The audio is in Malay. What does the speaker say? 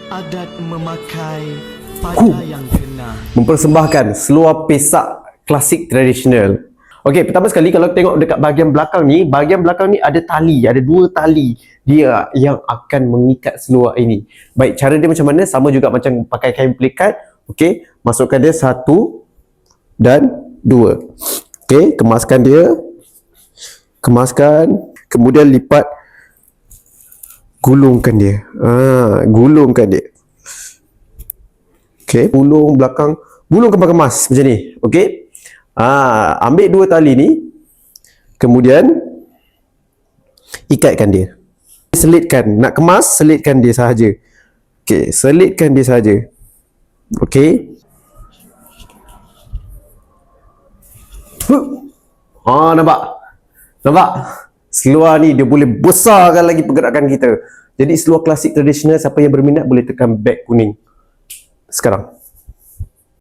Adat memakai pada yang kena. Mempersembahkan seluar pesak klasik tradisional. Okey, pertama sekali kalau tengok dekat bahagian belakang ni ada tali, ada 2 tali dia yang akan mengikat seluar ini. Baik, cara dia macam mana? Sama juga macam pakai kain pelikat. Okey, masukkan dia 1 dan 2. Okey, kemaskan dia. Kemaskan, kemudian lipat, gulungkan dia. Gulungkan dia. Okey, gulung belakang, gulung kemas macam ni. Okey. Ambil 2 tali ni, kemudian ikatkan dia. Selitkan, nak kemas, selitkan dia sahaja. Okey, selitkan dia sahaja. Okey. Nampak? Nampak? Seluar ni dia boleh besarkan lagi pergerakan kita. Jadi seluar klasik tradisional, siapa yang berminat boleh tekan beg kuning sekarang.